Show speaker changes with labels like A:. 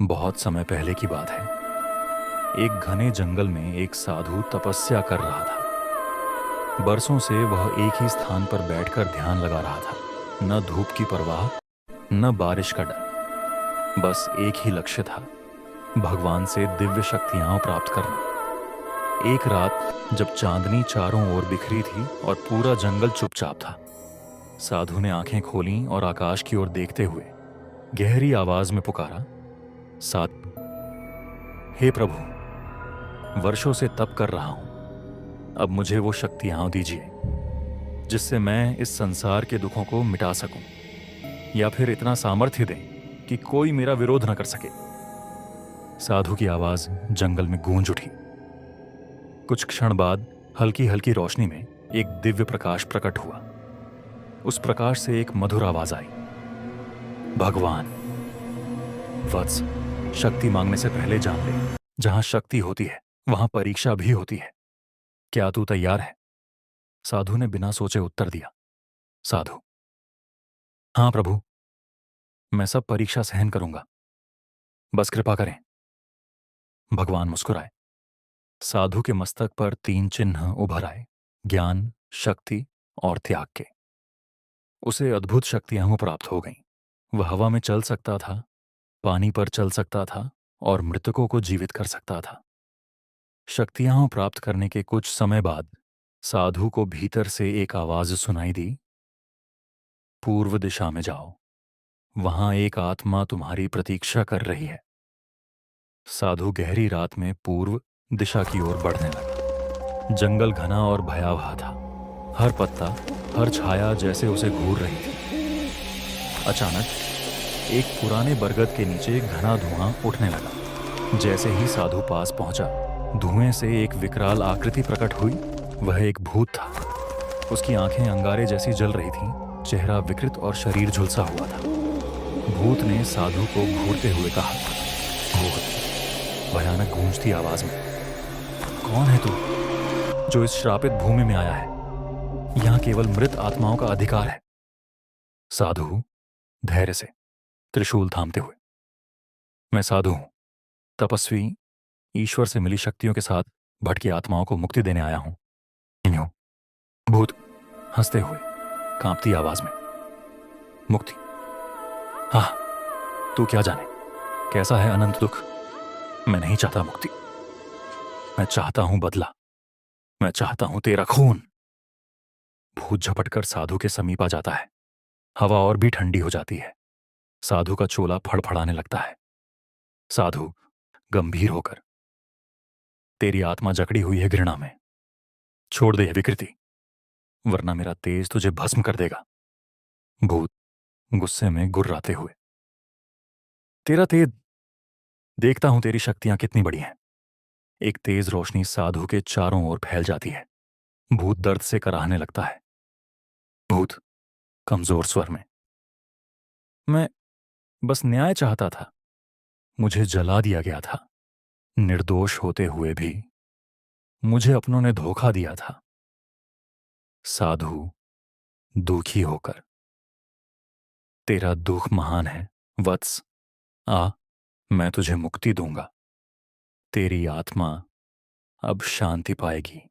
A: बहुत समय पहले की बात है। एक घने जंगल में एक साधु तपस्या कर रहा था। बरसों से वह एक ही स्थान पर बैठकर ध्यान लगा रहा था। न धूप की परवाह, न बारिश का डर। बस एक ही लक्ष्य था, भगवान से दिव्य शक्तियां प्राप्त करना। एक रात जब चांदनी चारों ओर बिखरी थी और पूरा जंगल चुपचाप था, साधु ने आंखें खोलीं और आकाश की ओर देखते हुए गहरी आवाज में पुकारा, साधु, हे प्रभु, वर्षों से तप कर रहा हूं, अब मुझे वो शक्तियां दीजिए जिससे मैं इस संसार के दुखों को मिटा सकूं, या फिर इतना सामर्थ्य दें कि कोई मेरा विरोध न कर सके। साधु की आवाज जंगल में गूंज उठी। कुछ क्षण बाद हल्की हल्की रोशनी में एक दिव्य प्रकाश प्रकट हुआ। उस प्रकाश से एक मधुर आवाज आई, भगवान, वत्स, शक्ति मांगने से पहले जान ले, जहां शक्ति होती है वहां परीक्षा भी होती है। क्या तू तैयार है? साधु ने बिना सोचे उत्तर दिया, साधु, हाँ प्रभु, मैं सब परीक्षा सहन करूंगा, बस कृपा करें। भगवान मुस्कुराए। साधु के मस्तक पर 3 चिन्ह उभर आए, ज्ञान, शक्ति और त्याग के। उसे अद्भुत शक्तियां प्राप्त हो गईं। वह हवा में चल सकता था, पानी पर चल सकता था और मृतकों को जीवित कर सकता था। शक्तियां प्राप्त करने के कुछ समय बाद साधु को भीतर से एक आवाज सुनाई दी, पूर्व दिशा में जाओ, वहां एक आत्मा तुम्हारी प्रतीक्षा कर रही है। साधु गहरी रात में पूर्व दिशा की ओर बढ़ने लगा। जंगल घना और भयावह था। हर पत्ता, हर छाया जैसे उसे घूर रही थी। अचानक एक पुराने बरगद के नीचे घना धुआं उठने लगा। जैसे ही साधु पास पहुंचा, धुएं से एक विकराल आकृति प्रकट हुई। वह एक भूत था। उसकी आंखें अंगारे जैसी जल रही थीं, चेहरा विकृत और शरीर झुलसा हुआ था। भूत ने साधु को घूरते हुए कहा, भूत, भयानक गूंजती आवाज में, कौन है तू जो इस श्रापित भूमि में आया है? यहां केवल मृत आत्माओं का अधिकार है। साधु धैर्य से, त्रिशूल थामते हुए, मैं साधु हूं, तपस्वी, ईश्वर से मिली शक्तियों के साथ भटकी आत्माओं को मुक्ति देने आया हूं। नहीं हूं। भूत हंसते हुए, कांपती आवाज में, मुक्ति? हाँ, तू क्या जाने कैसा है अनंत दुख। मैं नहीं चाहता मुक्ति, मैं चाहता हूं बदला, मैं चाहता हूं तेरा खून। भूत झपटकर साधु के समीप आ जाता है। हवा और भी ठंडी हो जाती है। साधु का चोला फड़फड़ाने लगता है। साधु गंभीर होकर, तेरी आत्मा जकड़ी हुई है घृणा में, छोड़ दे यह विकृति, वरना मेरा तेज तुझे भस्म कर देगा। भूत गुस्से में गुर्राते हुए, तेरा तेज, देखता हूं तेरी शक्तियां कितनी बड़ी हैं। एक तेज रोशनी साधु के चारों ओर फैल जाती है। भूत दर्द से कराहने लगता है। भूत कमजोर स्वर में, मैं बस न्याय चाहता था, मुझे जला दिया गया था। निर्दोष होते हुए भी मुझे अपनों ने धोखा दिया था। साधु दुखी होकर, तेरा दुख महान है वत्स, आ, मैं तुझे मुक्ति दूंगा। तेरी आत्मा अब शांति पाएगी।